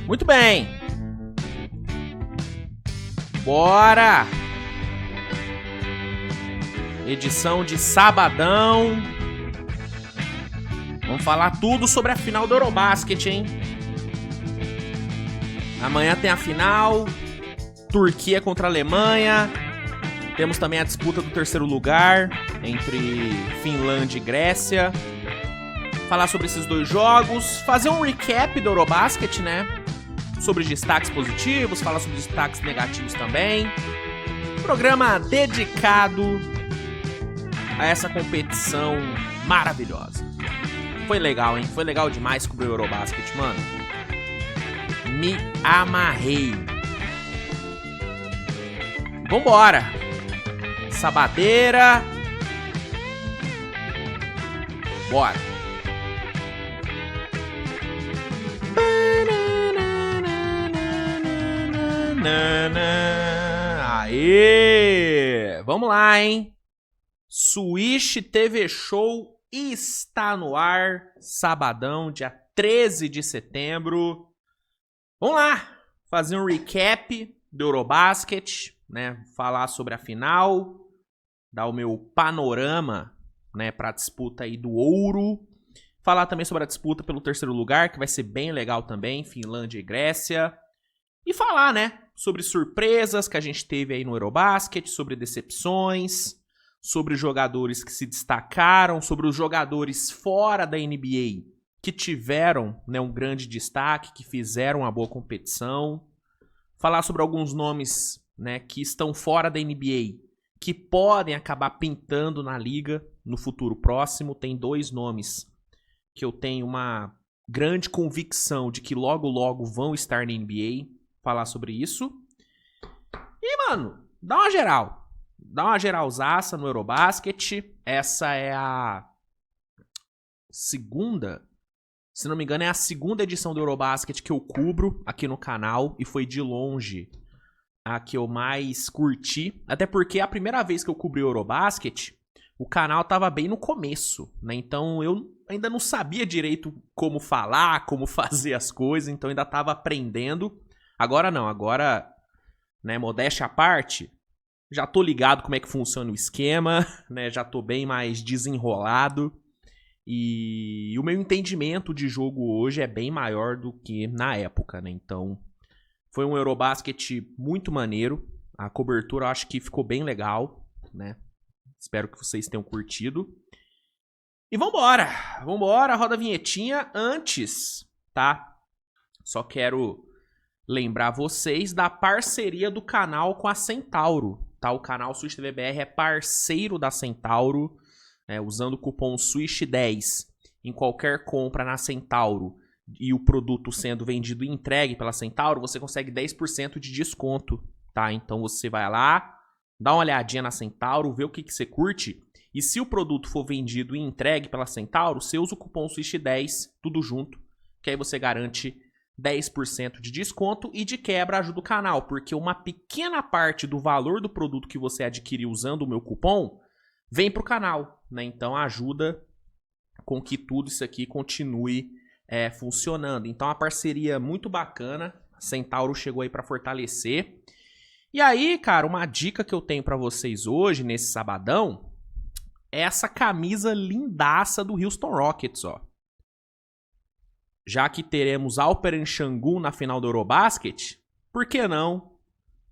Muito bem. Bora! Edição de sabadão. Vamos falar tudo sobre a final do Eurobasket, hein? Amanhã tem a final. Turquia contra a Alemanha. Temos também a disputa do terceiro lugar entre Finlândia e Grécia. Falar sobre esses dois jogos. Fazer um recap do Eurobasket, né? Sobre os destaques positivos. Falar sobre os destaques negativos também. Programa dedicado a essa competição maravilhosa. Foi legal, hein? Foi legal demais cobrir o Eurobasket, mano. Me amarrei. Vambora. Sabadeira. Bora. Aê! Vamos lá, hein? Swish TV Show está no ar. Sabadão, dia 13 de setembro. Vamos lá. Fazer um recap do Eurobasket, né? Falar sobre a final. Dar o meu panorama, né, para a disputa aí do ouro. Falar também sobre a disputa pelo terceiro lugar, que vai ser bem legal também, Finlândia e Grécia. E falar, né, sobre surpresas que a gente teve aí no Eurobasket, sobre decepções, sobre jogadores que se destacaram, sobre os jogadores fora da NBA que tiveram, né, um grande destaque, que fizeram uma boa competição. Falar sobre alguns nomes, né, que estão fora da NBA, que podem acabar pintando na liga no futuro próximo. Tem dois nomes que eu tenho uma grande convicção de que logo logo vão estar na NBA. Falar sobre isso. E, mano, dá uma geral. Dá uma geralzaça no Eurobasket. Essa é a segunda, se não me engano, é a segunda edição do Eurobasket que eu cubro aqui no canal. E foi de longe a que eu mais curti. Até porque a primeira vez que eu cobri o Eurobasket, o canal tava bem no começo, né? Então eu ainda não sabia direito como falar, como fazer as coisas. Então ainda tava aprendendo. Agora não, agora, né, modéstia à parte, já tô ligado como é que funciona o esquema, né? Já tô bem mais desenrolado. E o meu entendimento de jogo hoje é bem maior do que na época, né? Então foi um Eurobasket muito maneiro. A cobertura eu acho que ficou bem legal, né? Espero que vocês tenham curtido. E vambora! Vambora, roda a vinhetinha. Antes, tá? Só quero lembrar vocês da parceria do canal com a Centauro, tá? O canal Swish TV BR é parceiro da Centauro, né? Usando o cupom SWISH10 em qualquer compra na Centauro e o produto sendo vendido e entregue pela Centauro, você consegue 10% de desconto, tá? Então você vai lá, dá uma olhadinha na Centauro, vê o que você curte. E se o produto for vendido e entregue pela Centauro, você usa o cupom SWISH10, tudo junto, que aí você garante 10% de desconto e de quebra ajuda o canal, porque uma pequena parte do valor do produto que você adquirir usando o meu cupom vem pro canal, né? Então ajuda com que tudo isso aqui continue funcionando. Então a parceria muito bacana, a Centauro chegou aí para fortalecer. E aí, cara, uma dica que eu tenho para vocês hoje, nesse sabadão, é essa camisa lindaça do Houston Rockets, ó. Já que teremos Alperen Sengun na final do Eurobasket, por que não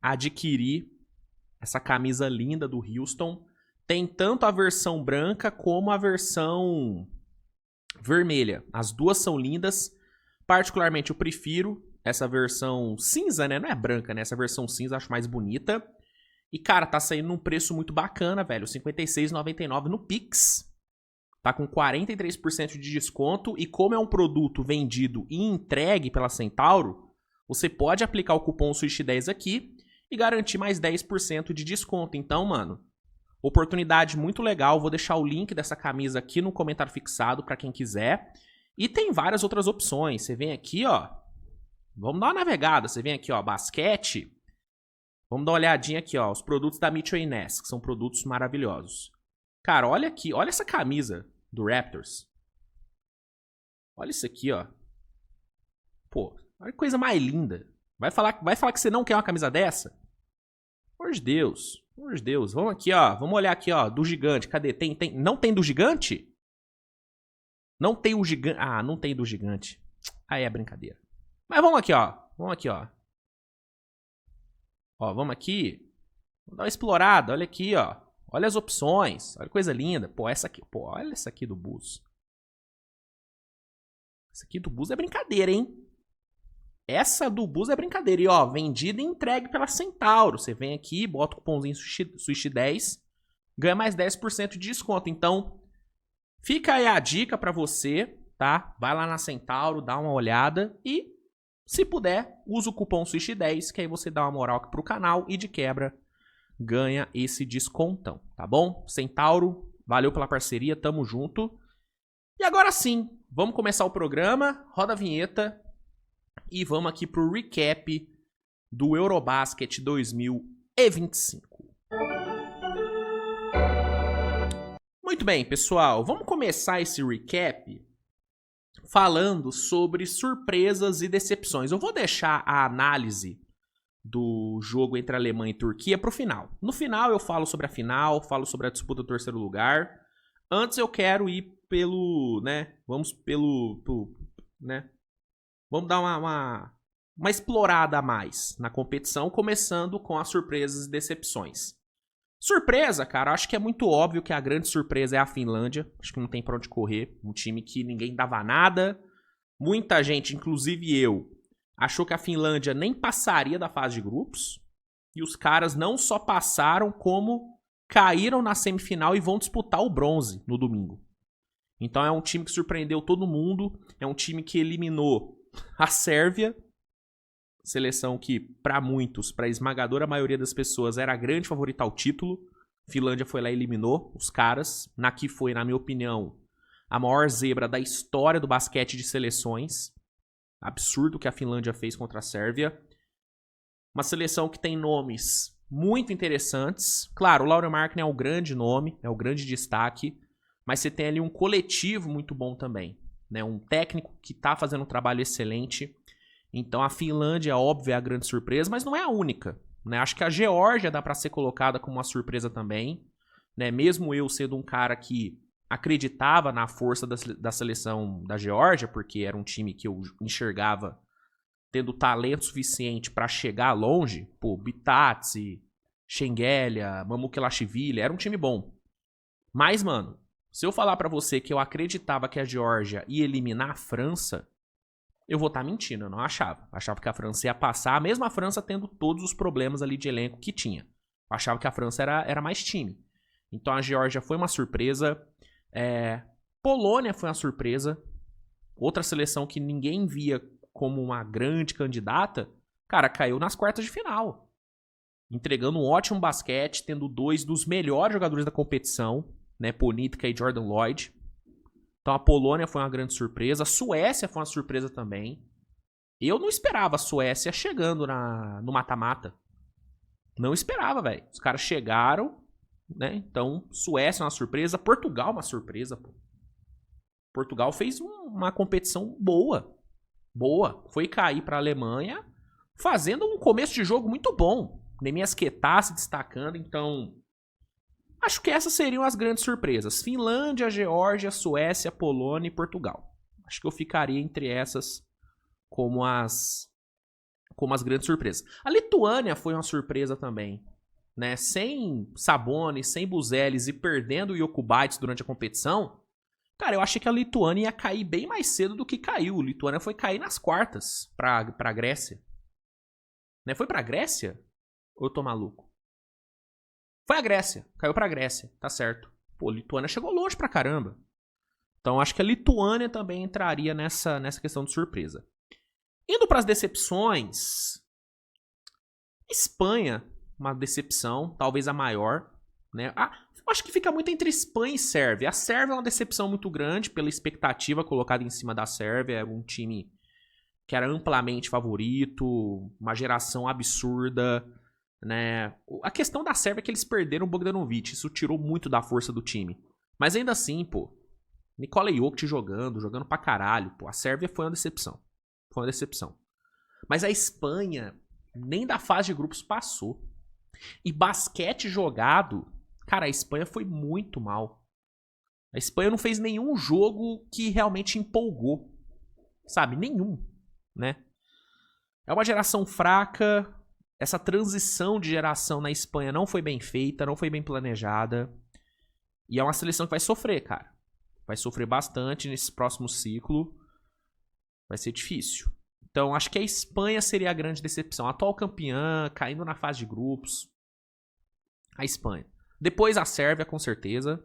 adquirir essa camisa linda do Houston? Tem tanto a versão branca como a versão vermelha. As duas são lindas. Particularmente eu prefiro essa versão cinza, né? Não é branca, né? Essa versão cinza eu acho mais bonita. E, cara, tá saindo num preço muito bacana, velho. R$ 56,99 no Pix. Tá com 43% de desconto. E como é um produto vendido e entregue pela Centauro, você pode aplicar o cupom SWISH10 aqui e garantir mais 10% de desconto. Então, mano, oportunidade muito legal. Vou deixar o link dessa camisa aqui no comentário fixado para quem quiser. E tem várias outras opções. Você vem aqui, ó. Vamos dar uma navegada. Você vem aqui, ó, basquete. Vamos dar uma olhadinha aqui, ó. Os produtos da Mitchell & Ness, que são produtos maravilhosos. Cara, olha aqui. Olha essa camisa do Raptors. Olha isso aqui, ó. Pô, Olha que coisa mais linda. Vai falar que você não quer uma camisa dessa? Por de Deus. Por de Deus. Vamos aqui, ó. Vamos olhar aqui, ó. Do gigante. Cadê? Não tem do gigante? Não tem o gigante. Ah, não tem do gigante. Aí é brincadeira. Mas vamos aqui, ó. Vamos aqui, ó. Ó, vamos aqui. Vamos dar uma explorada. Olha aqui, ó. Olha as opções. Olha que coisa linda. Pô, essa aqui. Pô, olha essa aqui do Bus. Essa aqui do Bus é brincadeira, hein? Essa do Bus é brincadeira. E, ó, vendida e entregue pela Centauro. Você vem aqui, bota o cupomzinho Switch10, ganha mais 10% de desconto. Então, fica aí a dica pra você, tá? Vai lá na Centauro, dá uma olhada e, se puder, usa o cupom Switch10, que aí você dá uma moral aqui pro canal e, de quebra, ganha esse descontão, tá bom? Centauro, valeu pela parceria, tamo junto. E agora sim, vamos começar o programa, roda a vinheta e vamos aqui pro recap do Eurobasket 2025. Muito bem, pessoal, vamos começar esse recap falando sobre surpresas e decepções. Eu vou deixar a análise do jogo entre Alemanha e Turquia pro final. No final eu falo sobre a final, falo sobre a disputa do terceiro lugar. Antes eu quero ir pelo, né, vamos né, vamos dar uma explorada a mais na competição, começando com as surpresas e decepções. Surpresa, cara, acho que é muito óbvio que a grande surpresa é a Finlândia. Acho que não tem pra onde correr. Um time que ninguém dava nada. Muita gente, inclusive eu, achou que a Finlândia nem passaria da fase de grupos. E os caras não só passaram, como caíram na semifinal e vão disputar o bronze no domingo. Então é um time que surpreendeu todo mundo. É um time que eliminou a Sérvia. Seleção que, para muitos, para a esmagadora maioria das pessoas, era a grande favorita ao título. Finlândia foi lá e eliminou os caras. Na que foi, na minha opinião, a maior zebra da história do basquete de seleções. Absurdo o que a Finlândia fez contra a Sérvia. Uma seleção que tem nomes muito interessantes. Claro, o Lauri Markkanen é o grande nome, é o grande destaque. Mas você tem ali um coletivo muito bom também, né? Um técnico que está fazendo um trabalho excelente. Então a Finlândia, óbvio, é a grande surpresa, mas não é a única, né? Acho que a Geórgia dá para ser colocada como uma surpresa também, né? Mesmo eu sendo um cara que acreditava na força da seleção da Geórgia, porque era um time que eu enxergava tendo talento suficiente para chegar longe. Pô, Bitatsi, Shengelia, Mamukelashvili, era um time bom. Mas, mano, se eu falar pra você que eu acreditava que a Geórgia ia eliminar a França, eu vou estar mentindo, eu não achava. Eu achava que a França ia passar, mesmo a França tendo todos os problemas ali de elenco que tinha. Eu achava que a França era mais time. Então a Geórgia foi uma surpresa. Polônia foi uma surpresa. Outra seleção que ninguém via como uma grande candidata, cara, caiu nas quartas de final. Entregando um ótimo basquete, tendo dois dos melhores jogadores da competição, né, Ponitka e Jordan Lloyd. Então a Polônia foi uma grande surpresa. A Suécia foi uma surpresa também. Eu não esperava a Suécia chegando no mata-mata. Não esperava, velho. Os caras chegaram, né? Então, Suécia é uma surpresa. Portugal é uma surpresa, pô. Portugal fez uma competição boa. Boa. Foi cair pra Alemanha fazendo um começo de jogo muito bom. Neemias Quetá se destacando, então acho que essas seriam as grandes surpresas. Finlândia, Geórgia, Suécia, Polônia e Portugal. Acho que eu ficaria entre essas como as grandes surpresas. A Lituânia foi uma surpresa também, né? Sem Sabonis, sem Buzelis e perdendo o Jokubaitis durante a competição, cara, eu achei que a Lituânia ia cair bem mais cedo do que caiu. A Lituânia foi cair nas quartas pra Grécia. Né? Foi pra Grécia? Ou eu tô maluco? Foi a Grécia. Caiu pra Grécia. Tá certo. Pô, a Lituânia chegou longe pra caramba. Então acho que a Lituânia também entraria nessa questão de surpresa. Indo pras decepções. Espanha, uma decepção. Talvez a maior. Né? Acho que fica muito entre Espanha e Sérvia. A Sérvia é uma decepção muito grande pela expectativa colocada em cima da Sérvia. Era um time que era amplamente favorito. Uma geração absurda. Né? A questão da Sérvia é que eles perderam o Bogdanovic. Isso tirou muito da força do time. Mas ainda assim, pô, Nikola Jokic jogando pra caralho. Pô, a Sérvia foi uma decepção. Foi uma decepção. Mas a Espanha nem da fase de grupos passou. E basquete jogado, cara, a Espanha foi muito mal. A Espanha não fez nenhum jogo que realmente empolgou. Sabe? Nenhum, né? É uma geração fraca. Essa transição de geração na Espanha não foi bem feita, não foi bem planejada. E é uma seleção que vai sofrer, cara. Vai sofrer bastante nesse próximo ciclo. Vai ser difícil. Então, acho que a Espanha seria a grande decepção. Atual campeã, caindo na fase de grupos. A Espanha. Depois a Sérvia, com certeza.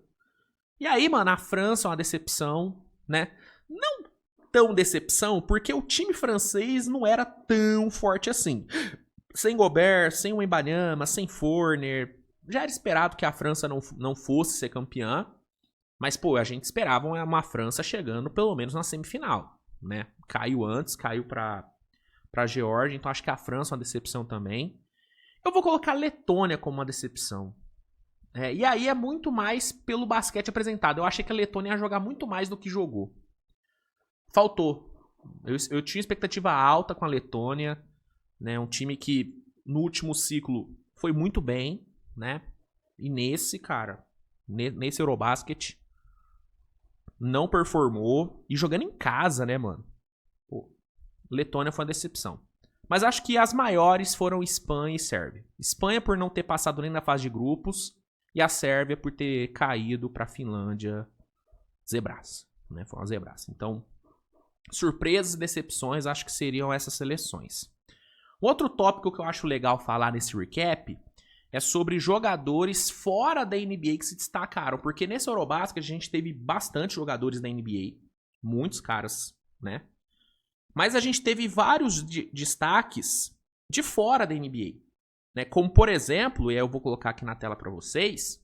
E aí, mano, a França é uma decepção, né? Não tão decepção, porque o time francês não era tão forte assim. Sem Gobert, sem o Wembanyama, sem Fournier. Já era esperado que a França não fosse ser campeã. Mas, pô, a gente esperava uma França chegando pelo menos na semifinal, né? Caiu antes, caiu pra Geórgia, então acho que a França é uma decepção também. Eu vou colocar a Letônia como uma decepção. E aí é muito mais pelo basquete apresentado. Eu achei que a Letônia ia jogar muito mais do que jogou. Faltou. Eu tinha expectativa alta com a Letônia, né? Um time que no último ciclo foi muito bem, né? E nesse, cara, nesse Eurobasket, não performou. E jogando em casa, né, mano? Pô, Letônia foi uma decepção. Mas acho que as maiores foram Espanha e Sérvia. Espanha por não ter passado nem na fase de grupos. E a Sérvia por ter caído pra Finlândia zebraça, né? Foi uma zebraça. Então, surpresas e decepções acho que seriam essas seleções. Outro tópico que eu acho legal falar nesse recap é sobre jogadores fora da NBA que se destacaram. Porque nesse Eurobasket a gente teve bastante jogadores da NBA. Muitos caras, né? Mas a gente teve vários destaques de fora da NBA. Né? Como, por exemplo, e eu vou colocar aqui na tela para vocês,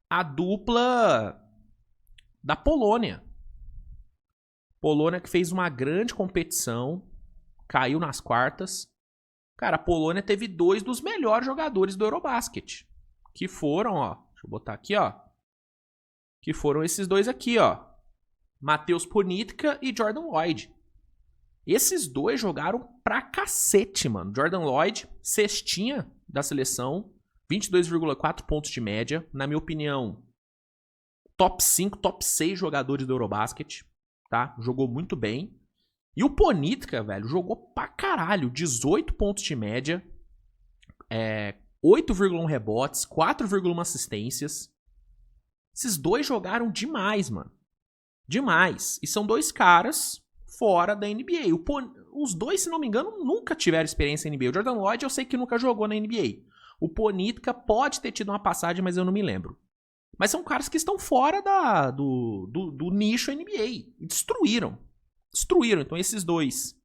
a dupla da Polônia. Polônia que fez uma grande competição, caiu nas quartas. Cara, a Polônia teve 2 dos melhores jogadores do Eurobasket. Que foram, ó, deixa eu botar aqui, ó. Que foram esses 2 aqui, ó. Mateusz Ponitka e Jordan Lloyd. Esses 2 jogaram pra cacete, mano. Jordan Lloyd, cestinha da seleção, 22,4 pontos de média. Na minha opinião, top 5, top 6 jogadores do Eurobasket, tá? Jogou muito bem. E o Ponitka, velho, jogou pra caralho. 18 pontos de média, 8,1 rebotes, 4,1 assistências. Esses 2 jogaram demais, mano. Demais. E são 2 caras fora da NBA. Os 2, se não me engano, nunca tiveram experiência na NBA. O Jordan Lloyd eu sei que nunca jogou na NBA. O Ponitka pode ter tido uma passagem, mas eu não me lembro. Mas são caras que estão fora do nicho NBA. E destruíram. Destruíram. Então esses 2,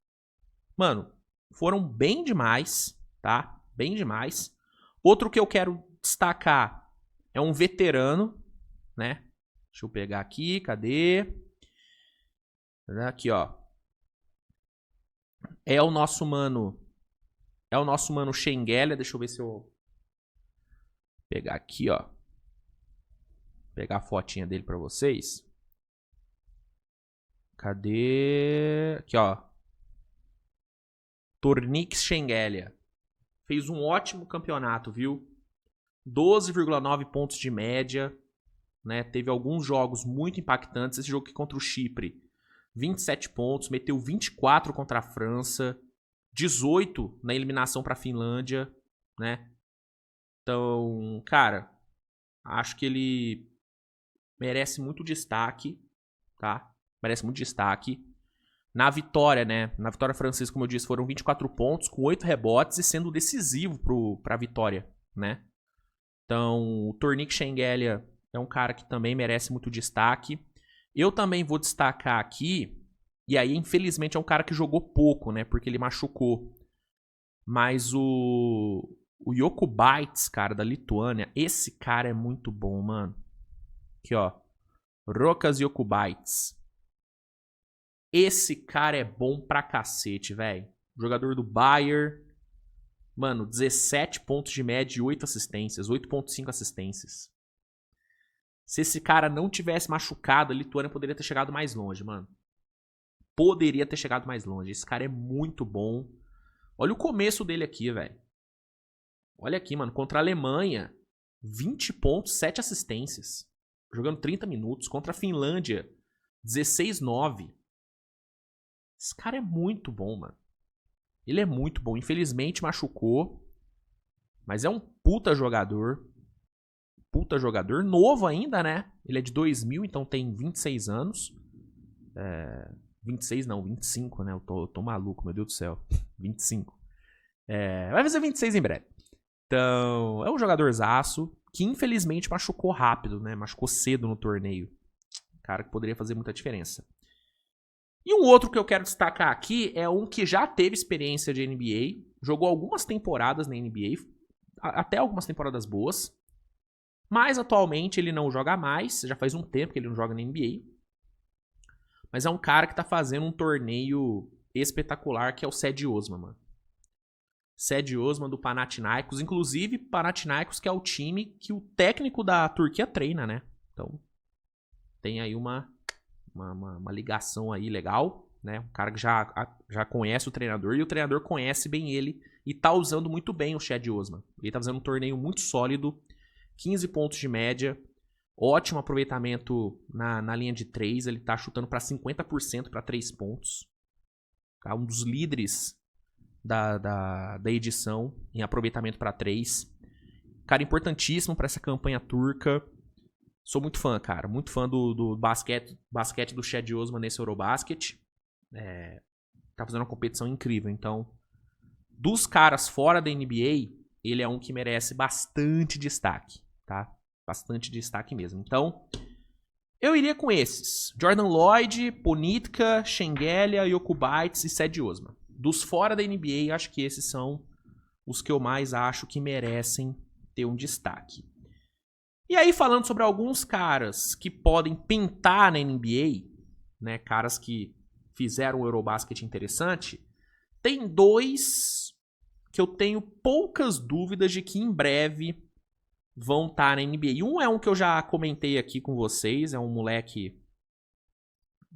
mano, foram bem demais, tá? Bem demais. Outro que eu quero destacar é um veterano, né? Deixa eu pegar aqui, cadê? Aqui, ó. É o nosso mano Schengelia. Deixa eu ver se eu pegar aqui, ó. Pegar a fotinha dele pra vocês. Cadê? Aqui, ó. Tornix Schengelia. Fez um ótimo campeonato, viu? 12,9 pontos de média, né? Teve alguns jogos muito impactantes. Esse jogo aqui contra o Chipre, 27 pontos, meteu 24 contra a França, 18 na eliminação para a Finlândia, né? Então, cara, acho que ele merece muito destaque, tá? Merece muito destaque. Na vitória, né? Na vitória francesa, como eu disse, foram 24 pontos, com 8 rebotes e sendo decisivo pra vitória, né? Então, o Tornix Schengelia é um cara que também merece muito destaque. Eu também vou destacar aqui, e aí, infelizmente, é um cara que jogou pouco, né? Porque ele machucou. Mas o Jokubaitis, cara, da Lituânia, esse cara é muito bom, mano. Aqui, ó. Rokas Jokubaitis. Esse cara é bom pra cacete, velho. Jogador do Bayern. Mano, 17 pontos de média e 8 assistências. 8,5 assistências. Se esse cara não tivesse machucado, a Lituânia poderia ter chegado mais longe, mano. Poderia ter chegado mais longe. Esse cara é muito bom. Olha o começo dele aqui, velho. Olha aqui, mano. Contra a Alemanha, 20 pontos, 7 assistências. Jogando 30 minutos. Contra a Finlândia, 16-9. Esse cara é muito bom, mano. Ele é muito bom. Infelizmente machucou. Mas é um puta jogador. Puta jogador. Novo ainda, né? Ele é de 2000, então tem 26 anos. 26 não, 25, né? Eu tô maluco, meu Deus do céu. 25. Vai fazer 26 em breve. Então, é um jogadorzaço que infelizmente machucou rápido, né? Machucou cedo no torneio. Cara que poderia fazer muita diferença. E um outro que eu quero destacar aqui é um que já teve experiência de NBA. Jogou algumas temporadas na NBA. Até algumas temporadas boas. Mas atualmente ele não joga mais. Já faz um tempo que ele não joga na NBA. Mas é um cara que tá fazendo um torneio espetacular, que é o Cedi Osman, mano. Cedi Osman do Panathinaikos. Inclusive, Panathinaikos que é o time que o técnico da Turquia treina, né? Então, tem aí uma ligação aí legal, né? Um cara que já conhece o treinador e o treinador conhece bem ele e tá usando muito bem o Cedi Osman. Ele tá fazendo um torneio muito sólido, 15 pontos de média, ótimo aproveitamento na linha de 3, ele tá chutando para 50% para 3 pontos. Tá? Um dos líderes da edição em aproveitamento para 3. Cara importantíssimo para essa campanha turca. Sou muito fã, cara. Muito fã do basquete do Cedi Osman nesse Eurobasket. Tá fazendo uma competição incrível. Então, dos caras fora da NBA, ele é um que merece bastante destaque, tá? Bastante destaque mesmo. Então, eu iria com esses. Jordan Lloyd, Ponitka, Shengelia, Jokubaitis e Cedi Osman. Dos fora da NBA, acho que esses são os que eu mais acho que merecem ter um destaque. E aí, falando sobre alguns caras que podem pintar na NBA, né, caras que fizeram um Eurobasket interessante, tem dois que eu tenho poucas dúvidas de que em breve vão estar na NBA. E um é um que eu já comentei aqui com vocês, é um moleque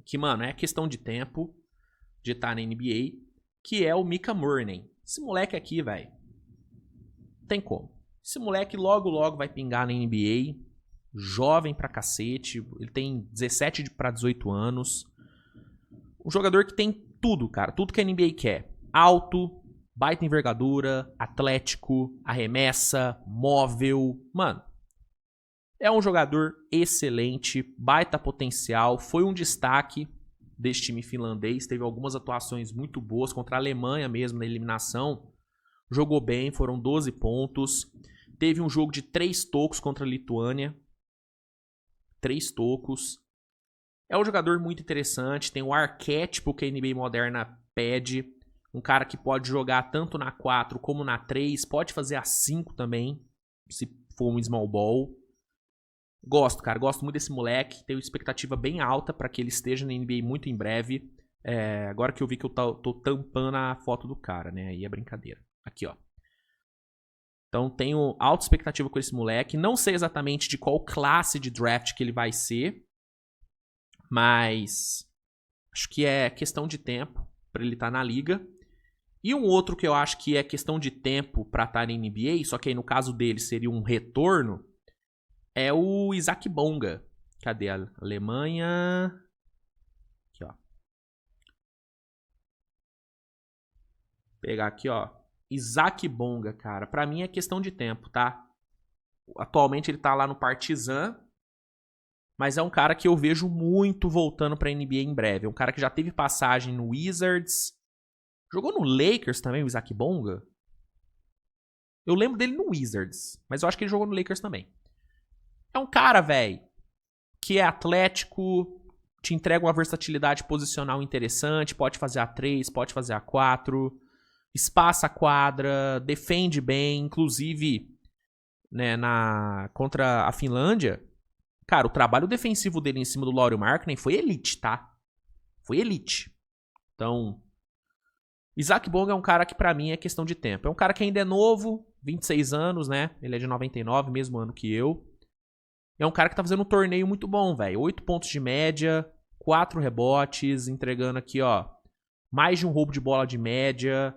que, mano, é questão de tempo de estar na NBA, que é o Mika Murnen. Esse moleque aqui, velho, tem como. Esse moleque logo vai pingar na NBA. Jovem pra cacete. Ele tem 17 para 18 anos. Um jogador que tem tudo, cara. Tudo que a NBA quer. Alto, baita envergadura, atlético, arremessa, móvel. Mano, é um jogador excelente, baita potencial. Foi um destaque desse time finlandês. Teve algumas atuações muito boas contra a Alemanha mesmo na eliminação. Jogou bem, foram 12 pontos. Teve um jogo de 3 tocos contra a Lituânia. 3 tocos. É um jogador muito interessante. Tem o arquétipo que a NBA moderna pede. Um cara que pode jogar tanto na 4 como na 3. Pode fazer a 5 também, se for um small ball. Gosto, cara. Gosto muito desse moleque. Tenho expectativa bem alta para que ele esteja na NBA muito em breve. Agora que eu vi que eu tô tampando a foto do cara, né? Aí é brincadeira. Aqui, ó. Então tenho alta expectativa com esse moleque. Não sei exatamente de qual classe de draft que ele vai ser. Mas acho que é questão de tempo para ele estar na liga. E um outro que eu acho que é questão de tempo para estar na NBA, só que aí no caso dele seria um retorno, é o Isaac Bonga. Cadê a Alemanha? Aqui, ó. Vou pegar aqui, ó. Isaac Bonga, cara. Pra mim é questão de tempo, tá? Atualmente ele tá lá no Partizan. Mas é um cara que eu vejo muito voltando pra NBA em breve. É um cara que já teve passagem no Wizards. Jogou no Lakers também, o Isaac Bonga? Eu lembro dele no Wizards. Mas eu acho que ele jogou no Lakers também. É um cara, velho, que é atlético, te entrega uma versatilidade posicional interessante. Pode fazer a 3, pode fazer a 4. Espaça a quadra, defende bem, inclusive, né, contra a Finlândia. Cara, o trabalho defensivo dele em cima do Lauri Markkanen foi elite, tá? Foi elite. Então, Isaac Bonga é um cara que pra mim é questão de tempo. É um cara que ainda é novo, 26 anos, né? Ele é de 99, mesmo ano que eu. É um cara que tá fazendo um torneio muito bom, velho. 8 pontos de média, 4 rebotes, entregando aqui, ó, mais de um roubo de bola de média.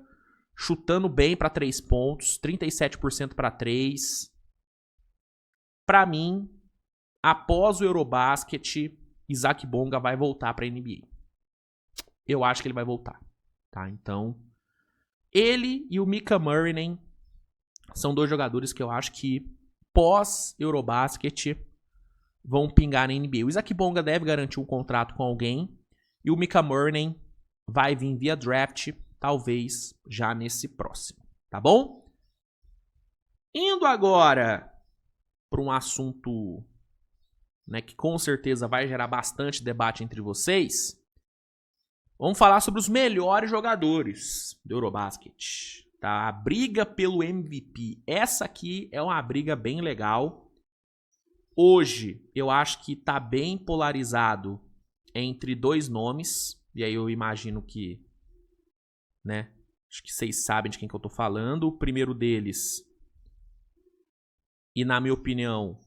chutando bem pra 3 pontos, 37% pra 3. Pra mim, após o Eurobasket, Isaac Bonga vai voltar pra NBA. Eu acho que ele vai voltar, tá? Então, ele e o Mika Murray são 2 jogadores que eu acho que pós-Eurobasket vão pingar na NBA. O Isaac Bonga deve garantir um contrato com alguém e o Mika Murray vai vir via draft, talvez já nesse próximo, tá bom? Indo agora para um assunto, né, que com certeza vai gerar bastante debate entre vocês. Vamos falar sobre os melhores jogadores do Eurobasket, tá? A briga pelo MVP. Essa aqui é uma briga bem legal. Hoje, eu acho que tá bem polarizado entre 2 nomes. E aí eu imagino que, né? Acho que vocês sabem de quem que eu tô falando. O primeiro deles, e na minha opinião,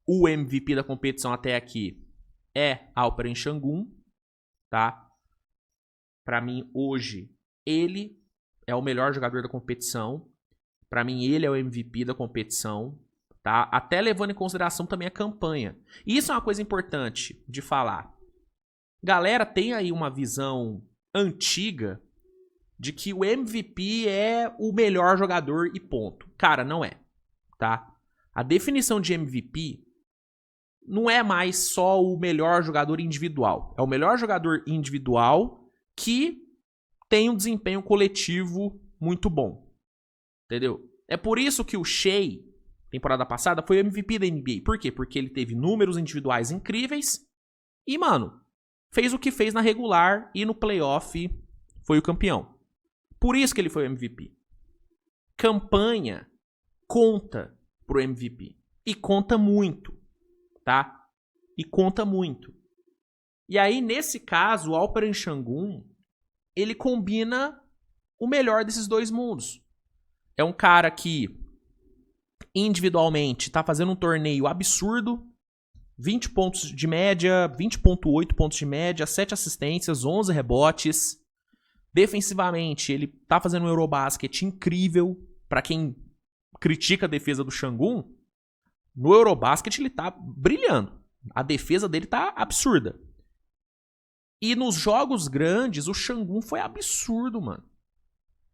o MVP da competição até aqui é Alperen Sengun, tá? Pra mim, hoje, ele é o melhor jogador da competição. Pra mim, ele é o MVP da competição, tá? Até levando em consideração também a campanha. E isso é uma coisa importante de falar. Galera tem aí uma visão antiga de que o MVP é o melhor jogador e ponto. Cara, não é, tá? A definição de MVP não é mais só o melhor jogador individual. É o melhor jogador individual que tem um desempenho coletivo muito bom. Entendeu? É por isso que o Shai, temporada passada, foi o MVP da NBA. Por quê? Porque ele teve números individuais incríveis e, mano, fez o que fez na regular e no playoff foi o campeão. Por isso que ele foi o MVP. Campanha conta pro MVP. E conta muito, tá? E conta muito. E aí, nesse caso, o Alperen Sengun, ele combina o melhor desses 2 mundos. É um cara que, individualmente, tá fazendo um torneio absurdo. 20 pontos de média, 20,8 pontos de média, 7 assistências, 11 rebotes. Defensivamente, ele tá fazendo um Eurobasket incrível. Pra quem critica a defesa do Sengun, no Eurobasket ele tá brilhando. A defesa dele tá absurda. E nos jogos grandes, o Sengun foi absurdo, mano.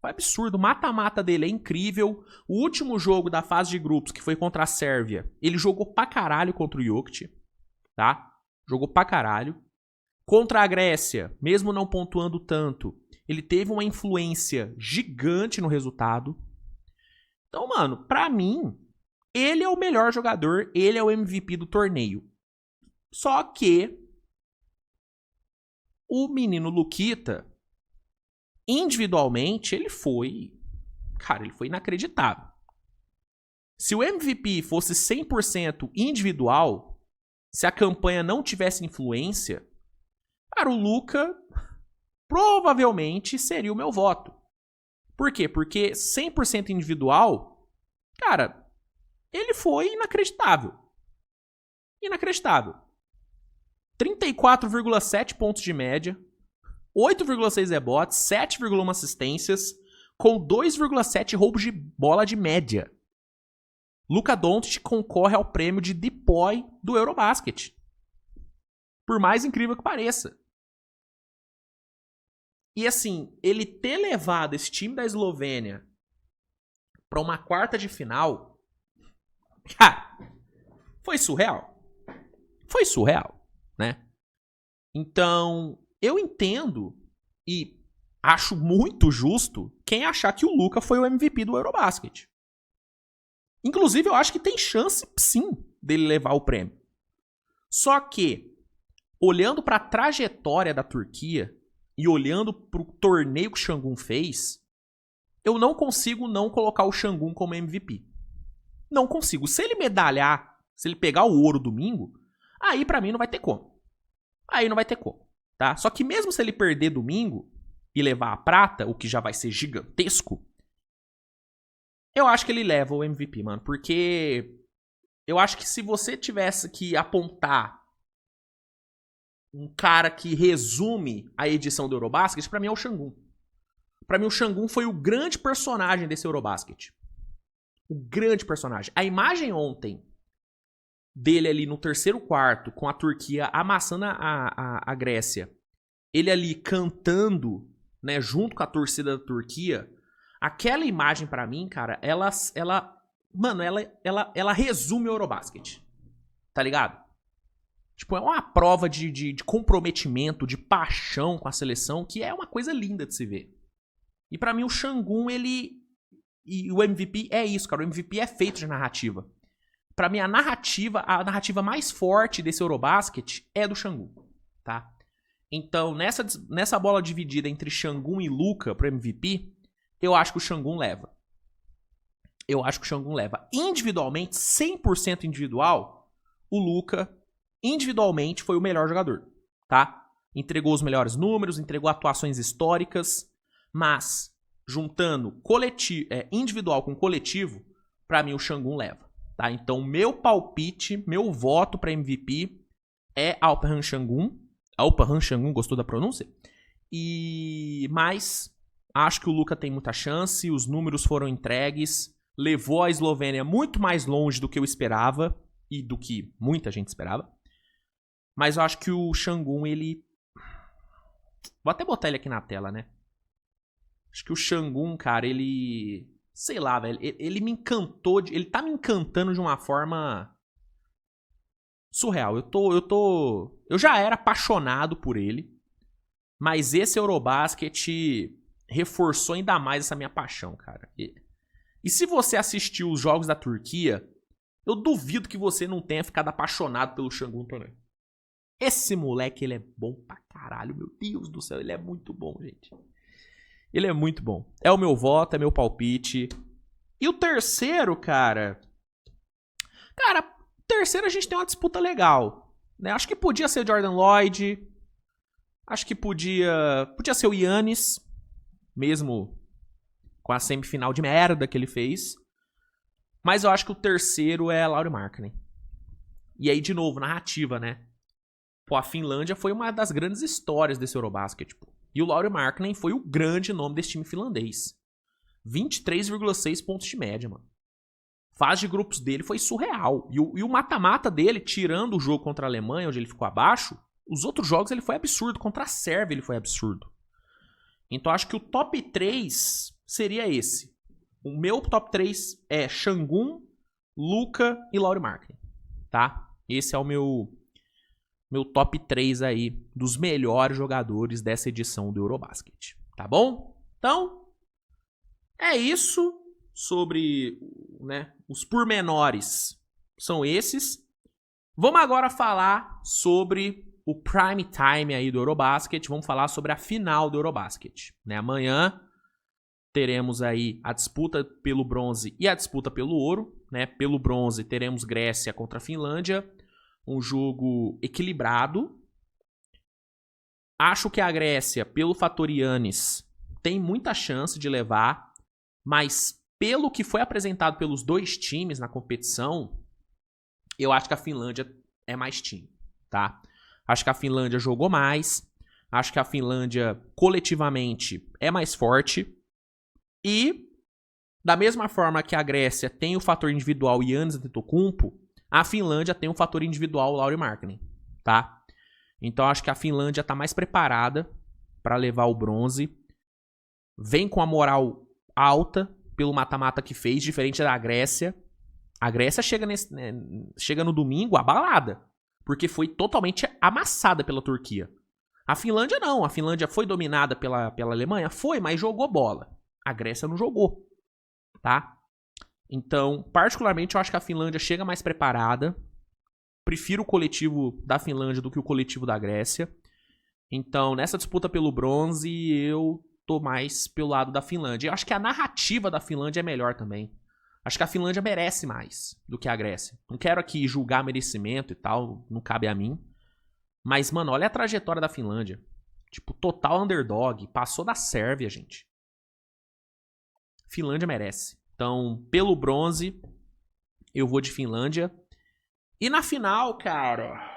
Foi absurdo. O mata-mata dele é incrível. O último jogo da fase de grupos, que foi contra a Sérvia, ele jogou pra caralho contra o Jokic, tá? Jogou pra caralho. Contra a Grécia, mesmo não pontuando tanto, ele teve uma influência gigante no resultado. Então, mano, pra mim, ele é o melhor jogador, ele é o MVP do torneio. Só que o menino Luquita, individualmente, ele foi... Cara, ele foi inacreditável. Se o MVP fosse 100% individual, se a campanha não tivesse influência, cara, o Luka provavelmente seria o meu voto. Por quê? Porque 100% individual, cara, ele foi inacreditável. Inacreditável. 34,7 pontos de média, 8,6 rebotes, 7,1 assistências, com 2,7 roubos de bola de média. Luka Doncic concorre ao prêmio de DPOY do Eurobasket. Por mais incrível que pareça. E assim, ele ter levado esse time da Eslovênia para uma quarta de final, cara, foi surreal. Foi surreal, né? Então, eu entendo e acho muito justo quem achar que o Luka foi o MVP do Eurobasket. Inclusive, eu acho que tem chance, sim, dele levar o prêmio. Só que, olhando para a trajetória da Turquia e olhando para o torneio que o Sengun fez, eu não consigo não colocar o Sengun como MVP. Não consigo. Se ele medalhar, se ele pegar o ouro domingo, aí pra mim não vai ter como. Aí não vai ter como, tá? Só que mesmo se ele perder domingo e levar a prata, o que já vai ser gigantesco, eu acho que ele leva o MVP, mano. Porque eu acho que se você tivesse que apontar um cara que resume a edição do Eurobasket, pra mim é o Sengun. Pra mim, o Şangun foi o grande personagem desse Eurobasket. O grande personagem. A imagem ontem dele ali no terceiro quarto, com a Turquia amassando a Grécia, ele ali cantando, né, junto com a torcida da Turquia, aquela imagem pra mim, cara, ela resume o Eurobasket. Tá ligado? Tipo, é uma prova de comprometimento, de paixão com a seleção, que é uma coisa linda de se ver. E pra mim o Şangun, e o MVP é isso, cara. O MVP é feito de narrativa. Pra mim a narrativa mais forte desse Eurobasket é do Şangun, tá? Então, nessa bola dividida entre Şangun e Luka pro MVP, eu acho que o Şangun leva. Eu acho que o Şangun leva. Individualmente, 100% individual, o Luka, individualmente, foi o melhor jogador, tá? Entregou os melhores números, entregou atuações históricas, mas, juntando individual com coletivo, pra mim o Şangun leva, tá? Então, meu palpite, meu voto pra MVP é Alperen Şangun. Alperen Şangun, gostou da pronúncia? Mas acho que o Luka tem muita chance, os números foram entregues, levou a Eslovênia muito mais longe do que eu esperava e do que muita gente esperava. Mas eu acho que o Şangun, ele... Vou até botar ele aqui na tela, né? Acho que o Şangun, cara, ele... Sei lá, velho. Ele me encantou... Ele tá me encantando de uma forma... surreal. Eu já era apaixonado por ele. Mas esse Eurobasket reforçou ainda mais essa minha paixão, cara. E se você assistiu os jogos da Turquia, eu duvido que você não tenha ficado apaixonado pelo Şangun também. Esse moleque, ele é bom pra caralho. Meu Deus do céu, ele é muito bom, gente. Ele é muito bom. É o meu voto, é meu palpite. E o terceiro, cara... Cara, o terceiro a gente tem uma disputa legal, né? Acho que podia ser o Jordan Lloyd. Acho que podia ser o Giannis, mesmo com a semifinal de merda que ele fez. Mas eu acho que o terceiro é Lauri Markkanen. E aí, de novo, narrativa, né? Pô, a Finlândia foi uma das grandes histórias desse Eurobasket, pô. E o Lauri Markkanen foi o grande nome desse time finlandês. 23,6 pontos de média, mano. Fase de grupos dele foi surreal. E o mata-mata dele, tirando o jogo contra a Alemanha, onde ele ficou abaixo, os outros jogos ele foi absurdo. Contra a Sérvia ele foi absurdo. Então acho que o top 3 seria esse. O meu top 3 é Şangun, Luka e Lauri Markkanen, tá? Esse é o meu top 3 aí dos melhores jogadores dessa edição do Eurobasket, tá bom? Então, é isso sobre, né, os pormenores. São esses. Vamos agora falar sobre o prime time aí do Eurobasket. Vamos falar sobre a final do Eurobasket, né? Amanhã teremos aí a disputa pelo bronze e a disputa pelo ouro, né? Pelo bronze teremos Grécia contra a Finlândia. Um jogo equilibrado. Acho que a Grécia, pelo fator Giannis, tem muita chance de levar, mas pelo que foi apresentado pelos dois times na competição, eu acho que a Finlândia é mais time, tá? Acho que a Finlândia jogou mais, acho que a Finlândia coletivamente é mais forte e, da mesma forma que a Grécia tem o fator individual Giannis Antetokounmpo, a Finlândia tem um fator individual Lauri Markkanen, tá? Então acho que a Finlândia tá mais preparada para levar o bronze. Vem com a moral alta pelo mata-mata que fez, diferente da Grécia. A Grécia chega no domingo abalada, porque foi totalmente amassada pela Turquia. A Finlândia não, a Finlândia foi dominada pela Alemanha? Foi, mas jogou bola. A Grécia não jogou, tá? Então, particularmente, eu acho que a Finlândia chega mais preparada. Prefiro o coletivo da Finlândia do que o coletivo da Grécia. Então, nessa disputa pelo bronze, eu tô mais pelo lado da Finlândia. Eu acho que a narrativa da Finlândia é melhor também. Acho que a Finlândia merece mais do que a Grécia. Não quero aqui julgar merecimento e tal, não cabe a mim. Mas, mano, olha a trajetória da Finlândia. Tipo, total underdog. Passou da Sérvia, gente. Finlândia merece. Então, pelo bronze, eu vou de Finlândia. E na final, cara...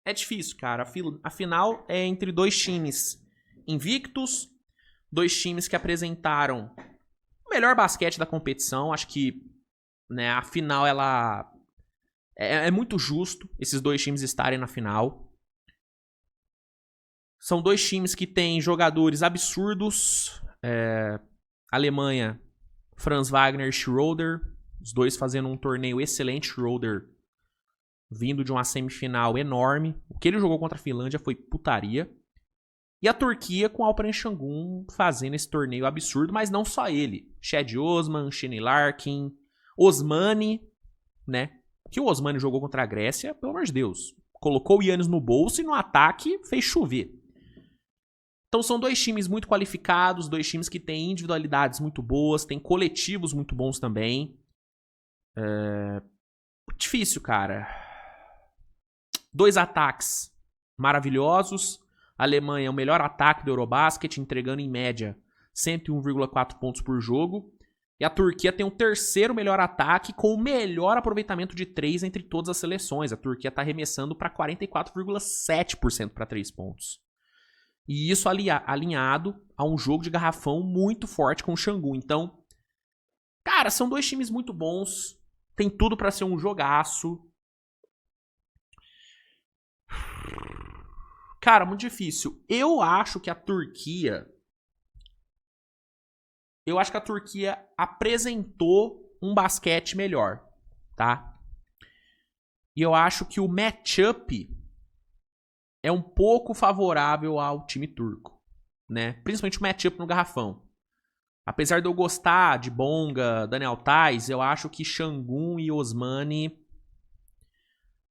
É difícil, cara. A final é entre dois times invictos. Dois times que apresentaram o melhor basquete da competição. Acho que, né, a final, ela... É muito justo esses dois times estarem na final. São dois times que têm jogadores absurdos. Alemanha, Franz Wagner e Schroeder. Os dois fazendo um torneio excelente. Schroeder vindo de uma semifinal enorme. O que ele jogou contra a Finlândia foi putaria. E a Turquia com Alperen Şengün fazendo esse torneio absurdo. Mas não só ele. Cedi Osman, Shane Larkin, Osmani, né? Que o Osmani jogou contra a Grécia, pelo amor de Deus. Colocou o Giannis no bolso e no ataque fez chover. Então são dois times muito qualificados, dois times que têm individualidades muito boas, têm coletivos muito bons também. Difícil, cara. Dois ataques maravilhosos. A Alemanha é o melhor ataque do Eurobasket, entregando em média 101,4 pontos por jogo. E a Turquia tem o terceiro melhor ataque com o melhor aproveitamento de 3 entre todas as seleções. A Turquia está arremessando para 44,7% para 3 pontos. E isso alinhado a um jogo de garrafão muito forte com o Şengün. Então, cara, são dois times muito bons. Tem tudo para ser um jogaço. Cara, muito difícil. Eu acho que a Turquia apresentou um basquete melhor, tá? E eu acho que o matchup é um pouco favorável ao time turco, né? Principalmente o matchup no garrafão. Apesar de eu gostar de Bonga, Daniel Theis, eu acho que Şengün e Osmani,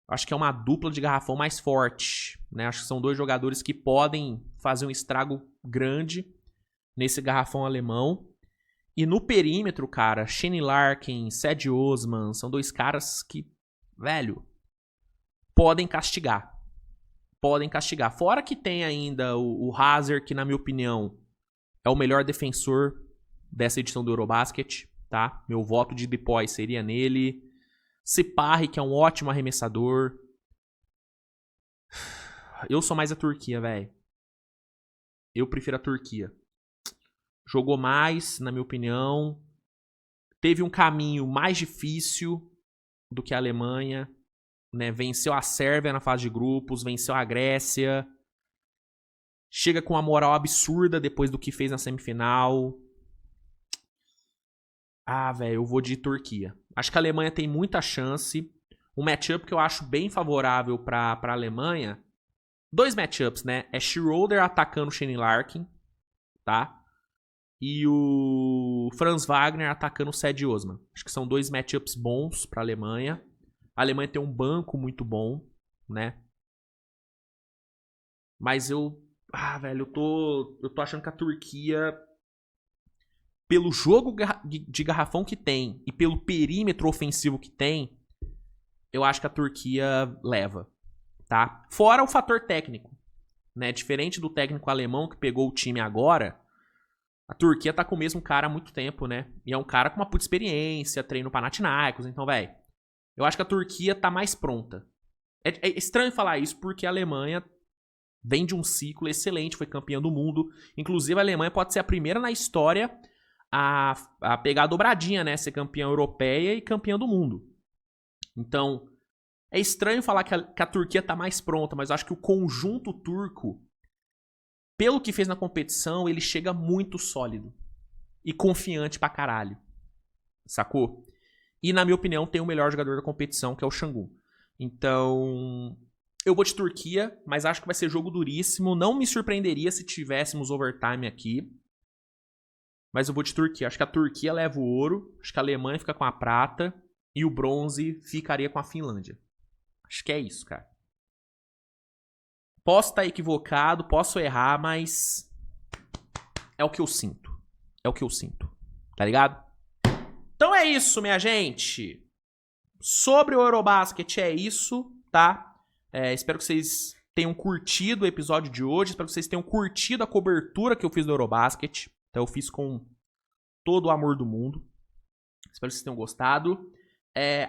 acho que é uma dupla de garrafão mais forte, né? Acho que são dois jogadores que podem fazer um estrago grande nesse garrafão alemão. E no perímetro, cara, Shane Larkin, Cedi Osman, são dois caras que, velho, podem castigar. Podem castigar. Fora que tem ainda o Hazard, que na minha opinião é o melhor defensor dessa edição do Eurobasket, tá? Meu voto de depois seria nele. Siparri, que é um ótimo arremessador. Eu sou mais a Turquia, velho. Eu prefiro a Turquia. Jogou mais, na minha opinião. Teve um caminho mais difícil do que a Alemanha, né? Venceu a Sérvia na fase de grupos, venceu a Grécia. Chega com uma moral absurda depois do que fez na semifinal. Ah, velho, eu vou de Turquia. Acho que a Alemanha tem muita chance. Um matchup que eu acho bem favorável pra Alemanha. Dois matchups, né? É Schroeder atacando o Shane Larkin, tá? E o Franz Wagner atacando o Cedi Osman. Acho que são dois matchups bons pra Alemanha. A Alemanha tem um banco muito bom, né? Mas velho, eu tô achando que a Turquia, pelo jogo de garrafão que tem e pelo perímetro ofensivo que tem, eu acho que a Turquia leva, tá? Fora o fator técnico, né? Diferente do técnico alemão que pegou o time agora, a Turquia tá com o mesmo cara há muito tempo, né? E é um cara com uma puta experiência, treino Panathinaikos, então, velho, eu acho que a Turquia tá mais pronta. É estranho falar isso porque a Alemanha vem de um ciclo excelente, foi campeã do mundo. Inclusive, a Alemanha pode ser a primeira na história a pegar a dobradinha, né? Ser campeã europeia e campeã do mundo. Então, é estranho falar que a Turquia tá mais pronta, mas eu acho que o conjunto turco, pelo que fez na competição, ele chega muito sólido e confiante pra caralho. Sacou? E, na minha opinião, tem o melhor jogador da competição, que é o Şengün. Então, eu vou de Turquia, mas acho que vai ser jogo duríssimo. Não me surpreenderia se tivéssemos overtime aqui. Mas eu vou de Turquia. Acho que a Turquia leva o ouro. Acho que a Alemanha fica com a prata. E o bronze ficaria com a Finlândia. Acho que é isso, cara. Posso estar equivocado, posso errar, mas é o que eu sinto. É o que eu sinto. Tá ligado? Então é isso, minha gente. Sobre o Eurobasket é isso, tá? Espero que vocês tenham curtido o episódio de hoje. Espero que vocês tenham curtido a cobertura que eu fiz do Eurobasket. Então eu fiz com todo o amor do mundo. Espero que vocês tenham gostado.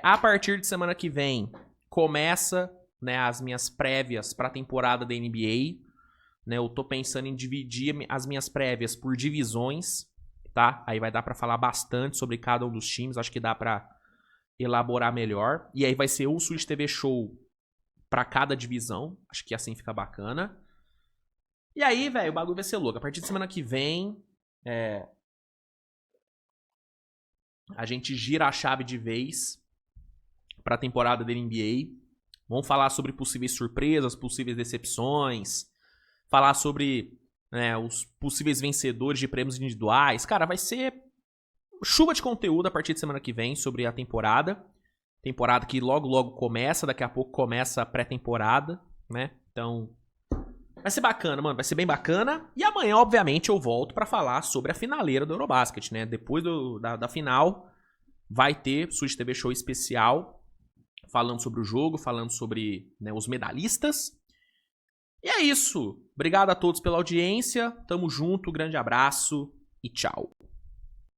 A partir de semana que vem, começa, né, as minhas prévias para a temporada da NBA. né? Eu tô pensando em dividir as minhas prévias por divisões, tá? Aí vai dar pra falar bastante sobre cada um dos times, acho que dá pra elaborar melhor. E aí vai ser o Switch TV Show pra cada divisão, acho que assim fica bacana. E aí, velho, o bagulho vai ser louco. A partir de semana que vem, a gente gira a chave de vez pra temporada da NBA. Vamos falar sobre possíveis surpresas, possíveis decepções, falar sobre, né, os possíveis vencedores de prêmios individuais. Cara, vai ser chuva de conteúdo a partir de semana que vem sobre a temporada. Temporada que logo, logo começa, daqui a pouco começa a pré-temporada, né? Então, vai ser bacana, mano, vai ser bem bacana. E amanhã, obviamente, eu volto pra falar sobre a finaleira do Eurobasket, né? Depois da final, vai ter Switch TV Show especial, falando sobre o jogo, falando sobre, né, os medalhistas. E é isso. Obrigado a todos pela audiência. Tamo junto, grande abraço e tchau.